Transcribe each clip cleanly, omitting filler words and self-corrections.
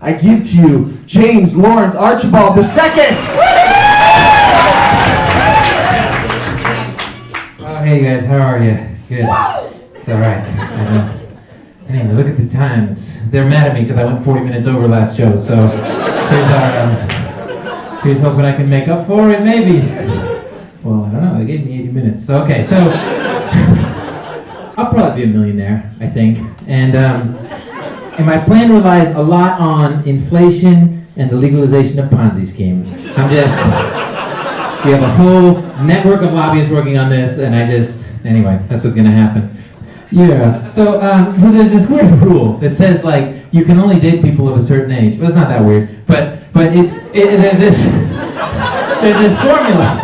I give to you James Lawrence Archibald II. Oh, hey guys, how are you? Good. It's all right. Anyway, look at the time. They're mad at me because I went 40 minutes over last show, so here's hoping I can make up for it, maybe. Well, I don't know. They gave me 80 minutes. So, okay, so I'll probably be a millionaire, I think. And my plan relies a lot on inflation and the legalization of Ponzi schemes. We have a whole network of lobbyists working on this, and anyway, that's what's gonna happen. Yeah, so there's this weird rule that says, like, you can only date people of a certain age. Well, it's not that weird, but there's this formula.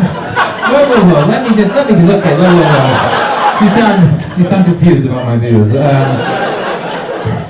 Whoa, let me just, okay, whoa. You sound confused about my views.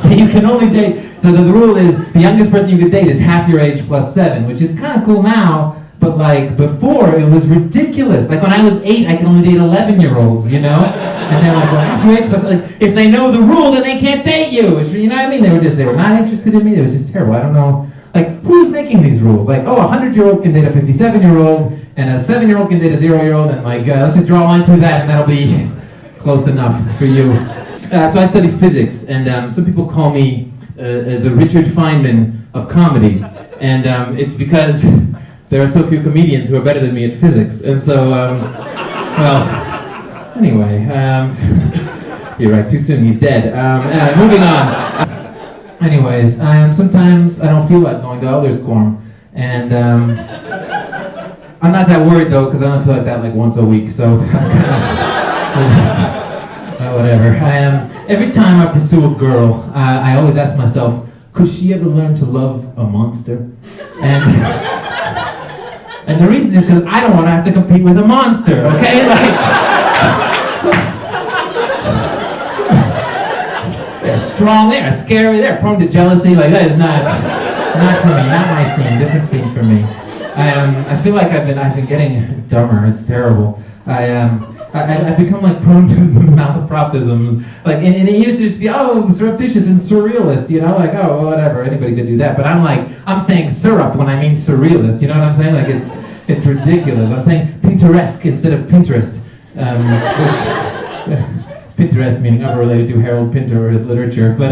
You can only date, so the rule is, the youngest person you could date is half your age plus 7, which is kind of cool now, but like before, it was ridiculous. Like when I was 8, I could only date 11-year-olds, you know? And they're like, well, half your age plus, like, if they know the rule, then they can't date you. Which, you know what I mean? They were not interested in me. It was just terrible. I don't know. Like, who's making these rules? Like, oh, a 100-year-old can date a 57-year-old, and a 7-year-old can date a 0-year-old, and like, let's just draw a line through that, and that'll be close enough for you. So I study physics, and some people call me the Richard Feynman of comedy, and it's because there are so few comedians who are better than me at physics, and so, well, anyway, you're right, too soon, he's dead. Moving on. Anyways, sometimes I don't feel like going to Elders Quorum, and I'm not that worried though, because I don't feel like that like once a week, so whatever. Every time I pursue a girl, I always ask myself, could she ever learn to love a monster? And the reason is because I don't want to have to compete with a monster, okay? Like, they're strong, they're scary, they're prone to jealousy. Like, that is not for me, not my scene, different scene for me. I feel like I've been getting dumber. It's terrible. I've become like prone to malapropisms. Like, and it used to just be, oh, surreptitious and surrealist, you know, like, oh, well, whatever, anybody could do that. But I'm saying syrup when I mean surrealist, you know what I'm saying? Like, it's ridiculous. I'm saying Pinteresque instead of Pinterest. Pinterest meaning upper related to Harold Pinter or his literature. But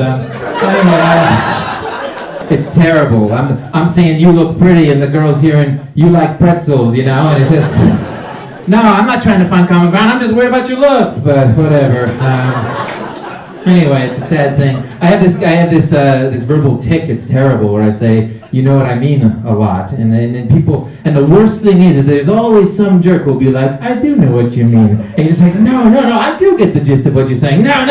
anyway, it's terrible. I'm saying you look pretty, and the girl's hearing you like pretzels, you know, and it's just. No, I'm not trying to find common ground. I'm just worried about your looks, but whatever. Anyway, it's a sad thing. I have this verbal tick. It's terrible, where I say, you know what I mean, a lot, and then people. And the worst thing is there's always some jerk who'll be like, I do know what you mean, and you're just like, no, I do get the gist of what you're saying. No.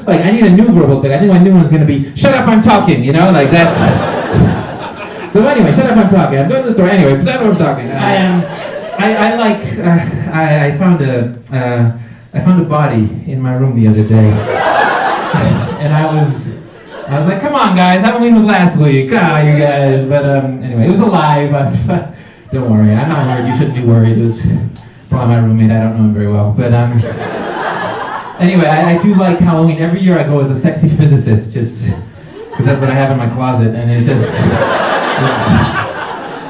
Like, I need a new verbal tick. I think my new one's gonna be, shut up, I'm talking. You know, like that's. So anyway, shut up, I'm talking. I'm going to the store anyway. Shut up, I'm talking. I found a body in my room the other day, and I was like, come on guys, Halloween was last week, you guys, but anyway, it was alive. Don't worry, I'm not worried, you shouldn't be worried. It was probably my roommate, I don't know him very well, but anyway, I do like Halloween. Every year I go as a sexy physicist, just because that's what I have in my closet, and it's just...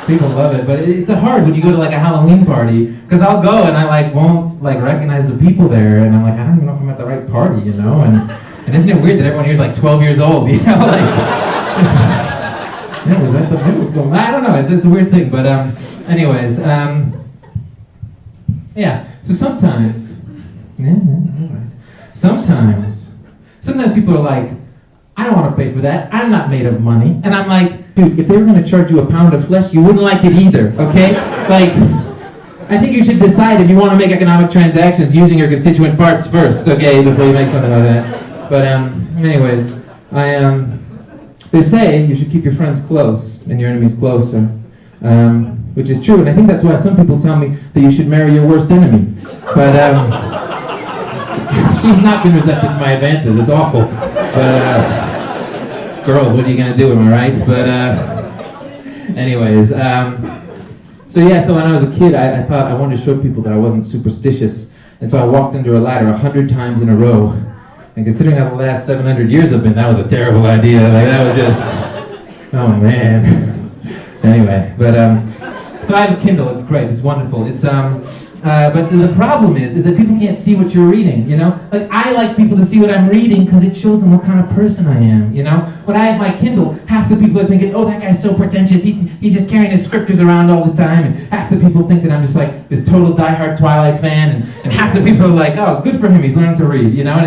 People love it, but it's hard when you go to like a Halloween party, because I'll go and I won't recognize the people there, and I'm like, I don't even know if I'm at the right party, you know, and isn't it weird that everyone here's like 12 years old, you know, like, yeah, was that the middle school? I don't know, it's just a weird thing, but anyways, yeah, so sometimes people are like, I don't want to pay for that, I'm not made of money, and I'm like, dude, if they were going to charge you a pound of flesh, you wouldn't like it either, okay? Like, I think you should decide if you want to make economic transactions using your constituent parts first, okay, before you make something like that. But, anyways, they say you should keep your friends close and your enemies closer, which is true, and I think that's why some people tell me that you should marry your worst enemy. But, she's not been receptive to my advances, it's awful. But, girls, what are you gonna do? Am I right? But anyways, so when I was a kid, I thought I wanted to show people that I wasn't superstitious, and so I walked under a ladder 100 times in a row. And considering how the last 700 years have been, that was a terrible idea. Like, that was just Oh man. Anyway, but so I have a Kindle. It's great. It's wonderful. It's but the problem is that people can't see what you're reading. You know, like I like people to see what I'm reading because it shows them what kind of person I am. You know, when I have my Kindle, half the people are thinking, "Oh, that guy's so pretentious. He's just carrying his scriptures around all the time," and half the people think that I'm just like this total diehard Twilight fan, and half the people are like, "Oh, good for him. He's learning to read." You know, and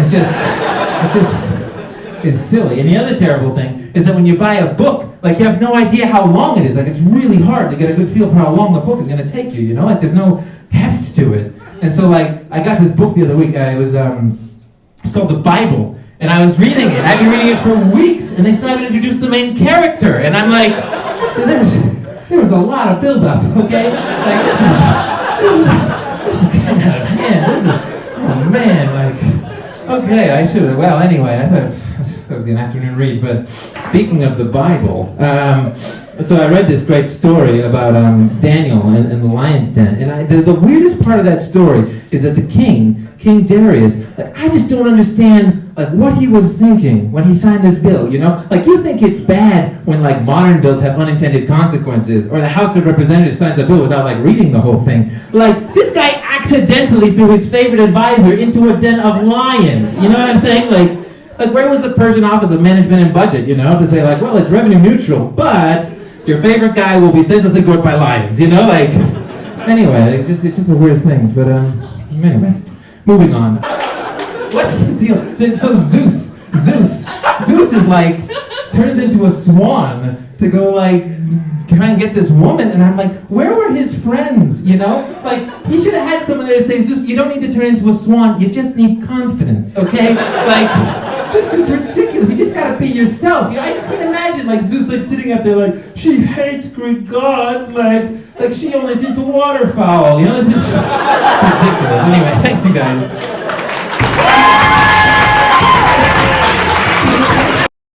it's silly. And the other terrible thing is that when you buy a book, like you have no idea how long it is. Like it's really hard to get a good feel for how long the book is going to take you. You know, like there's no heft to it. And so like I got this book the other week. It's called the Bible, and I was reading it. I've been reading it for weeks, and they still haven't introduced the main character. And I'm like, there was a lot of build-up. Okay, like this is kind of oh man, like okay, I should have. Well, anyway, I thought it would be an afternoon read. But speaking of the Bible, so I read this great story about Daniel and the lion's den, and the weirdest part of that story is that the King Darius, like, I just don't understand like what he was thinking when he signed this bill. You know, like you think it's bad when like modern bills have unintended consequences, or the House of Representatives signs a bill without like reading the whole thing. Like this guy accidentally threw his favorite advisor into a den of lions. You know what I'm saying? Like where was the Persian Office of Management and Budget, you know, to say like, well, it's revenue neutral, but your favorite guy will be senselessly gored by lions, you know, like, anyway, it's just a weird thing, but, anyway, moving on. What's the deal? So Zeus is like, turns into a swan to go like, try and get this woman, and I'm like, where were his friends, you know? Like, he should have had someone there to say, Zeus, you don't need to turn into a swan, you just need confidence, okay? Like, this is ridiculous, you just gotta be yourself, you know? I just can't imagine, like, Zeus, like, sitting up there, like, she hates Greek gods, like she only's into waterfowl, you know? This is ridiculous. Anyway, thanks, you guys.